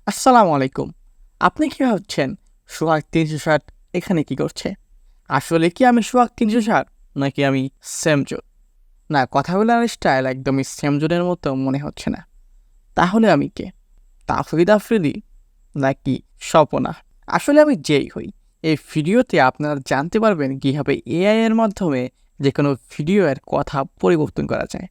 আসসালামু আলাইকুম। আপনি কি ভাবছেন সোহাগ ৩৬০ এখানে কি করছে? আসলে কি আমি সোহাগ ৩৬০ নাকি আমি সেমজো? না, কথা বলার স্টাইল একদমই সেমজনের মতো মনে হচ্ছে না। তাহলে আমি কে? তাফরিদ আফ্রিদি নাকি স্বপনা? আসলে আমি যেই হই, এই ভিডিওতে আপনারা জানতে পারবেন কীভাবে এআই এর মাধ্যমে যেকোনো ভিডিওর কথা পরিবর্তন করা যায়।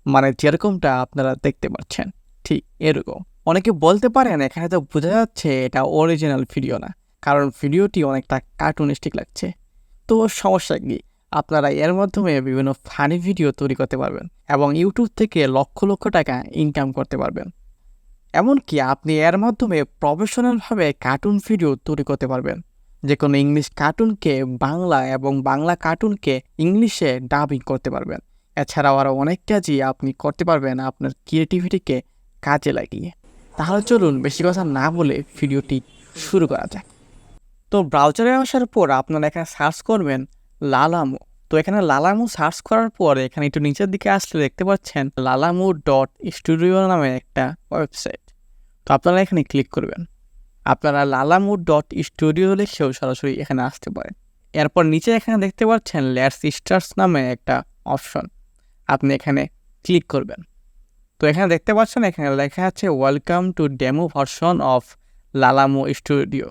মানে যেরকমটা আপনারা দেখতে পাচ্ছেন, ঠিক এরকম। অনেকে বলতে পারেন এখানে তো বোঝা যাচ্ছে এটা অরিজিনাল ভিডিও না, কারণ ভিডিওটি অনেকটা কার্টুনিস্টিক লাগছে। তো সমস্যা কি? আপনারা এর মাধ্যমে বিভিন্ন ফানি ভিডিও তৈরি করতে পারবেন এবং ইউটিউব থেকে লক্ষ লক্ষ টাকা ইনকাম করতে পারবেন। এমনকি আপনি এর মাধ্যমে প্রফেশনালভাবে কার্টুন ভিডিও তৈরি করতে পারবেন। যে কোনো ইংলিশ কার্টুনকে বাংলা এবং বাংলা কার্টুনকে ইংলিশে ডাবিং করতে পারবেন। এছাড়াও আরও অনেক কাজই আপনি করতে পারবেন আপনার ক্রিয়েটিভিটিকে কাজে লাগিয়ে। তাহলে চলুন বেশি কথা না বলে ভিডিওটি শুরু করা যাক। তো ব্রাউজারে আসার পর আপনারা এখানে সার্চ করবেন লালামু। তো এখানে লালামু সার্চ করার পর এখানে একটু নিচের দিকে আসলে দেখতে পাচ্ছেন Lalamu.Studio নামে একটা ওয়েবসাইট। তো আপনারা এখানে ক্লিক করবেন। আপনারা Lalamu.Studio লিখেও সরাসরি এখানে আসতে পারেন। এরপর নিচে এখানে দেখতে পাচ্ছেন লেটস স্টার্স নামে একটা অপশন, আপনি এখানে ক্লিক করবেন। তো এখানে দেখতে পাচ্ছেন এখানে লেখা আছে welcome to demo version of Lalamu.Studio।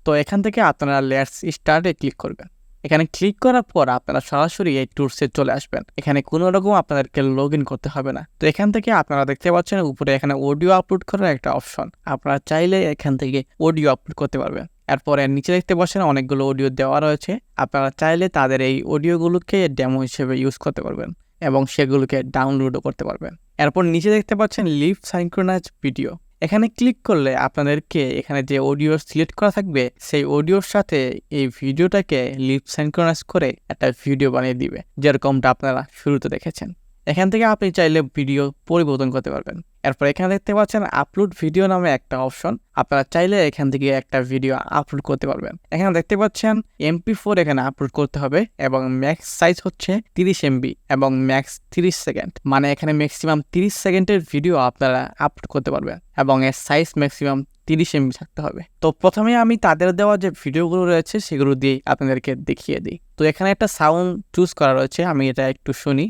তো এখান থেকে আপনারা লেটস স্টার্টে ক্লিক করবেন। এখানে ক্লিক করার পর আপনারা সরাসরি এই টুলসে চলে আসবেন। এখানে কোনো রকম আপনাদেরকে লগ ইন করতে হবে না। তো এখান থেকে আপনারা দেখতে পাচ্ছেন উপরে এখানে অডিও আপলোড করার একটা অপশন, আপনারা চাইলে এখান থেকে অডিও আপলোড করতে পারবেন। এরপরে নিচে দেখতে পাচ্ছেন অনেকগুলো অডিও দেওয়া রয়েছে, আপনারা চাইলে তাদের এই অডিওগুলোকে ডেমো হিসেবে ইউজ করতে পারবেন এবং সেগুলোকে ডাউনলোডও করতে পারবেন। এরপর নিচে দেখতে পাচ্ছেন লিভ সাইনক্রোনাইজ ভিডিও। এখানে ক্লিক করলে আপনাদেরকে এখানে যে অডিও সিলেক্ট করা থাকবে সেই অডিওর সাথে এই ভিডিওটাকে লিপ সিনক্রোনাইজ করে একটা ভিডিও বানিয়ে দিবে, যেরকমটা আপনারা শুরুতে দেখেছেন। এখান থেকে আপনি চাইলে ভিডিও পরিবর্তন করতে পারবেন। এরপর এখানে দেখতে পাচ্ছেন আপলোড ভিডিও নামে একটা অপশন, আপনারা চাইলে এখান থেকে একটা ভিডিও আপলোড করতে পারবেন। এখানে দেখতে পাচ্ছেন MP4 এখানে আপলোড করতে হবে এবং ম্যাক্স সাইজ হচ্ছে 30 MB এবং ম্যাক্স 30 সেকেন্ড, মানে এখানে ম্যাক্সিমাম 30 সেকেন্ডের ভিডিও আপনারা আপলোড করতে পারবেন এবং এর সাইজ ম্যাক্সিমাম 30 MB থাকতে হবে। তো প্রথমে আমি তাদের দেওয়া যে ভিডিওগুলো রয়েছে সেগুলো দিয়ে আপনাদেরকে দেখিয়ে দিই। তো এখানে একটা সাউন্ড চুজ করা রয়েছে, আমি এটা একটু শুনি।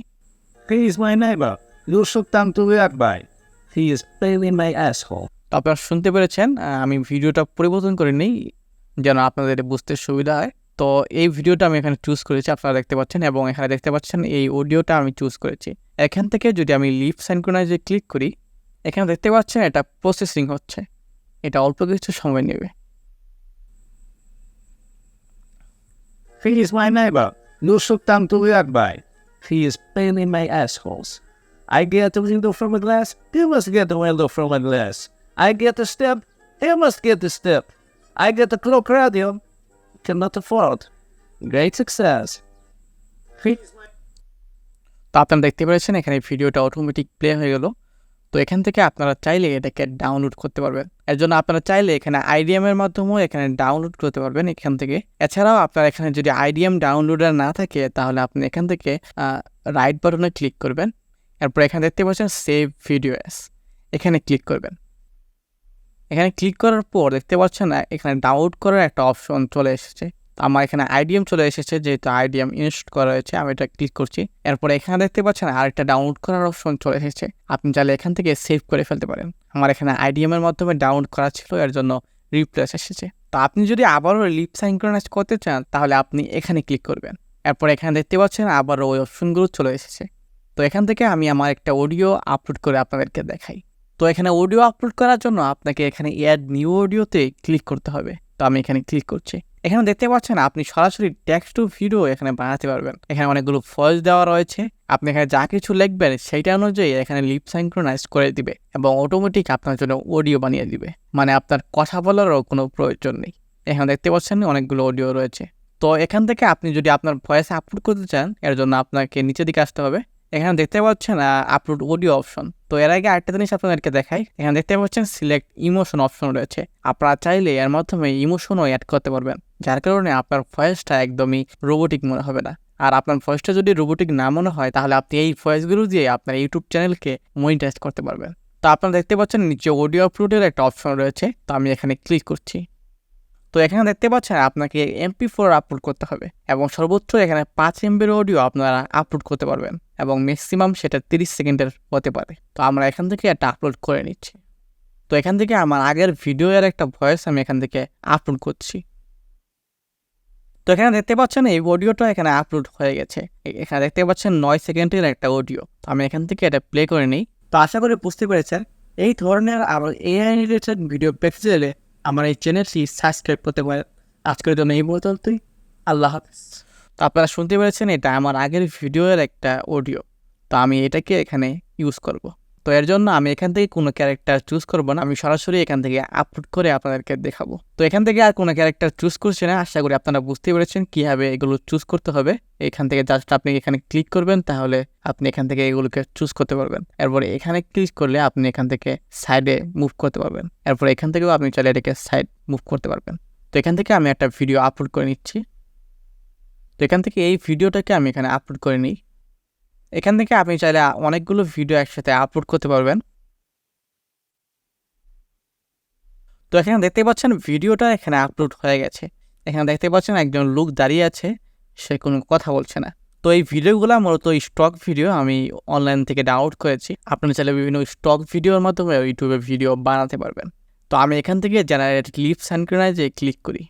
He is my neighbor. You should come to work by. He is playing my asshole. তো আপনারা শুনতে পেরেছেন, আমি ভিডিওটা পরিবর্তন করে নিই যেন আপনাদের বুঝতে সুবিধা হয়। তো এই ভিডিওটা আমি এখানে চুজ করেছি, আপনারা দেখতে পাচ্ছেন, এবং এখানে দেখতে পাচ্ছেন এই অডিওটা আমি চুজ করেছি। এখান থেকে যদি আমি লিপ সিনক্রোনাইজে ক্লিক করি, এখানে দেখতে পাচ্ছেন এটা প্রসেসিং হচ্ছে, এটা অল্প কিছু সময় নেবে। He is my neighbor. You should come to work by. He is playing my assholes. I get the window from a glass. He must get the window from a glass. I get the step. He must get the step. I get the clock radio. Cannot afford. Great success. He is my... তো আপনারা দেখতে পেরেছেন এখানে ভিডিওটা automatic play হয়ে গেল। তো এখান থেকে আপনারা চাইলে এটাকে ডাউনলোড করতে পারবেন। এর জন্য আপনারা চাইলে এখানে IDM এর মাধ্যমেও এখানে ডাউনলোড করতে পারবেন এখান থেকে। এছাড়াও আপনার এখানে যদি IDM ডাউনলোডার না থাকে তাহলে আপনি এখান থেকে রাইট বাটনে ক্লিক করবেন। এরপর এখানে দেখতে পাচ্ছেন সেভ ভিডিও অ্যাস, এখানে ক্লিক করবেন। এখানে ক্লিক করার পর দেখতে পাচ্ছেন এখানে ডাউনলোড করার একটা অপশন চলে এসেছে। তো আমার এখানে IDM চলে এসেছে, যেহেতু IDM ইনস্টল করা হয়েছে আমি এটা ক্লিক করছি। এরপর এখানে দেখতে পাচ্ছেন আরেকটা ডাউনলোড করার অপশন চলে এসেছে, আপনি চাইলে এখান থেকে সেভ করে ফেলতে পারেন। আমার এখানে IDM এর মাধ্যমে ডাউনলোড করা ছিল, এর জন্য রিপ্লেস এসেছে। তো আপনি যদি আবারও লিপ সিনক্রোনাইজ করতে চান তাহলে আপনি এখানে ক্লিক করবেন। এরপর এখানে দেখতে পাচ্ছেন আবারও ওই অপশনগুলো চলে এসেছে। তো এখান থেকে আমি আমার একটা অডিও আপলোড করে আপনাদেরকে দেখাই। তো এখানে অডিও আপলোড করার জন্য আপনাকে এখানে অ্যাড নিউ অডিওতে ক্লিক করতে হবে। তো আমি এখানে ক্লিক করছি। এখানে দেখতে পাচ্ছেন আপনি সরাসরি টেক্সট টু ভিডিও এখানে বানাতে পারবেন। এখানে অনেকগুলো ভয়েস দেওয়া রয়েছে, আপনি এখানে যা কিছু লিখবেন সেইটা অনুযায়ী এখানে লিপ সিনক্রোনাইজ করে দিবে এবং অটোমেটিক আপনার জন্য অডিও বানিয়ে দিবে, মানে আপনার কথা বলারও কোনো প্রয়োজন নেই। এখানে দেখতে পাচ্ছেন অনেকগুলো অডিও রয়েছে। তো এখান থেকে আপনি যদি আপনার ভয়েস আপলোড করতে চান এর জন্য আপনাকে নিচের দিকে আসতে হবে। এখানে দেখতে পাচ্ছেন আপলোড অডিও অপশন। তো এর আগে আরেকটা জিনিস আপনাদেরকে দেখাই, এখানে দেখতে পাচ্ছেন সিলেক্ট ইমোশন অপশন রয়েছে, আপনারা চাইলে এর মাধ্যমে ইমোশনও অ্যাড করতে পারবেন, যার কারণে আপনার ভয়েসটা একদমই রোবোটিক মনে হবে না। আর আপনার ভয়েসটা যদি রোবোটিক না মনে হয় তাহলে আপনি এই ভয়েসগুলো দিয়ে আপনার ইউটিউব চ্যানেলকে মনিটাইজ করতে পারবেন। তো আপনারা দেখতে পাচ্ছেন নিচে অডিও আপলোডের একটা অপশন রয়েছে, তো আমি এখানে ক্লিক করছি। তো এখানে দেখতে পাচ্ছেন আপনাকে MP4 আপলোড করতে হবে এবং সর্বোচ্চ এখানে 5 MBর অডিও আপনারা আপলোড করতে পারবেন এবং ম্যাক্সিমাম সেটা 30 সেকেন্ডের হতে পারে। তো আমরা এখান থেকে একটা আপলোড করে নিচ্ছি। তো এখান থেকে আমার আগের ভিডিওর একটা ভয়েস আমি এখান থেকে আপলোড করছি। তো এখানে দেখতে পাচ্ছেন এই অডিওটা এখানে আপলোড হয়ে গেছে। এখানে দেখতে পাচ্ছেন 9 সেকেন্ডের একটা অডিও। তো আমি এখান থেকে এটা প্লে করে নিই। তো আশা করি বুঝতে পেরেছেন এই ধরনের আরও AI রিলেটেড ভিডিও পেতে চাইলে আমার এই চ্যানেলটি সাবস্ক্রাইব করতে পারেন। আজকের জন্য এই পর্যন্তই। আল্লাহ হাফেজ। তো আপনারা শুনতে পেরেছেন এটা আমার আগের ভিডিওর একটা অডিও। তো আমি এটাকে এখানে ইউজ করব। তো এর জন্য আমি এখান থেকে কোনো ক্যারেক্টার চুজ করব না, আমি সরাসরি এখান থেকে আপলোড করে আপনাদেরকে দেখাবো। তো এখান থেকে আর কোনো ক্যারেক্টার চুজ করছি না। আশা করি আপনারা বুঝতে পেরেছেন কীভাবে এগুলো চুজ করতে হবে। এখান থেকে জাস্ট আপনি এখানে ক্লিক করবেন, তাহলে আপনি এখান থেকে এগুলোকে চুজ করতে পারবেন। এরপরে এখানে ক্লিক করলে আপনি এখান থেকে সাইডে মুভ করতে পারবেন। এরপর এখান থেকেও আপনি চাইলে এটাকে সাইড মুভ করতে পারবেন। তো এখান থেকে আমি একটা ভিডিও আপলোড করে নিচ্ছি। তো এখান থেকে এই ভিডিওটাকে আমি এখানে আপলোড করে নিই। এখান থেকে আপনি চাইলে অনেকগুলো ভিডিও একসাথে আপলোড করতে পারবেন। তো এখানে দেখতে পাচ্ছেন ভিডিওটা এখানে আপলোড হয়ে গেছে। এখানে দেখতে পাচ্ছেন একজন লোক দাঁড়িয়ে আছে, সে কোনো কথা বলছে না। তো এই ভিডিওগুলো মূলত স্টক ভিডিও, আমি অনলাইন থেকে ডাউনলোড করেছি। আপনারা চাইলে বিভিন্ন স্টক ভিডিওর মাধ্যমে ইউটিউবে ভিডিও বানাতে পারবেন। তো আমি এখান থেকে জেনারেট ক্লিপ সিনক্রোনাইজে ক্লিক করি।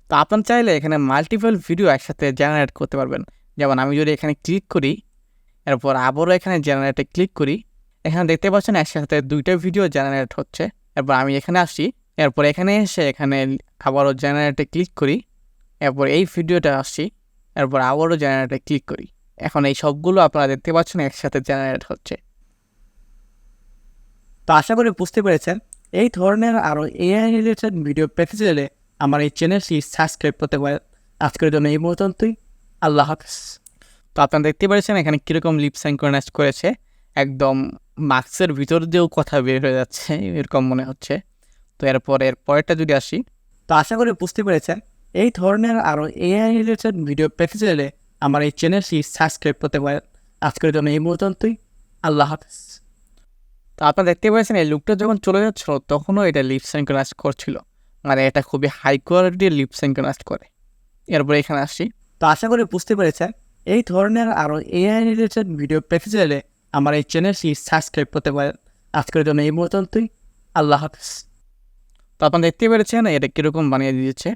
তো আপনার চাইলে এখানে মাল্টিপল ভিডিও একসাথে জেনারেট করতে পারবেন। যেমন আমি যদি এখানে ক্লিক করি, এরপর আবারও এখানে জেনারেটে ক্লিক করি, এখানে দেখতে পাচ্ছেন একসাথে 2টা ভিডিও জেনারেট হচ্ছে। এরপর আমি এখানে আসি, এরপর এখানে এসে এখানে আবারও জেনারেটে ক্লিক করি, এরপর এই ভিডিওটা আসি, এরপর আবারও জেনারেটে ক্লিক করি। এখন এই সবগুলো আপনারা দেখতে পাচ্ছেন একসাথে জেনারেট হচ্ছে। তো আশা করি বুঝতে পেরেছেন এই ধরনের আরও AI রিলেটেড ভিডিও পেতে চাইলে আমার এই চ্যানেলটি সাবস্ক্রাইব করতে পারেন। আজকের জন্য এই পর্যন্তই। আল্লাহ হাফেজ। তো আপনারা দেখতে পেরেছেন এখানে কীরকম লিপ সিনক্রোনাইজ করেছে, একদম মাস্কের ভিতর দিয়েও কথা বের হয়ে যাচ্ছে এরকম মনে হচ্ছে। তো এর পরেরটা যদি আসি, তো আশা করি বুঝতে পেরেছেন এই ধরনের আরও AI রিলেটেড ভিডিও পেতে চাইলে আমার এই চ্যানেলটি সাবস্ক্রাইব করতে পারেন। আজকের জন্য এই পর্যন্তই। আল্লাহ হাফেজ। তো আপনারা দেখতে পেয়েছেন এই লুকটা যখন চলে যাচ্ছিল তখনও এটা লিপ সিনক্রোনাইজ করছিল, মানে এটা খুবই হাই কোয়ালিটির লিপ সিনক্রোনাইজ করে। এরপর এখানে আসি, তো আশা করি বুঝতে পেরেছেন এই ধরনের আরও AI রিলেটেড ভিডিও পেতে চাইলে আমার এই চ্যানেলটি সাবস্ক্রাইব করতে পারেন। আজকের জন্য এই পর্যন্তই। আল্লাহ হাফেজ। তো আপনারা দেখতে পেরেছেন এটা কীরকম বানিয়ে দিয়েছে।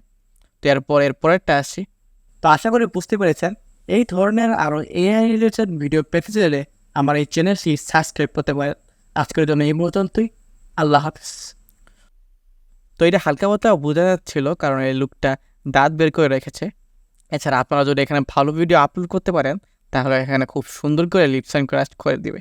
তো পরেরটা আসি, তো আশা করি বুঝতে পেরেছেন এই ধরনের আরও AI রিলেটেড ভিডিও পেতে চাইলে আমার এই চ্যানেলটি সাবস্ক্রাইব করতে পারেন। আজকের জন্য এই পর্যন্তই। আল্লাহ হাফেজ। তো এটা হালকা পাতলা বোঝা যাচ্ছিল কারণ এই লুকটা দাঁত বের করে রেখেছে। এছাড়া আপনারা যদি এখানে ভালো ভিডিও আপলোড করতে পারেন তাহলে এখানে খুব সুন্দর করে লিপ সিনক্রোনাইজ করে দিবে।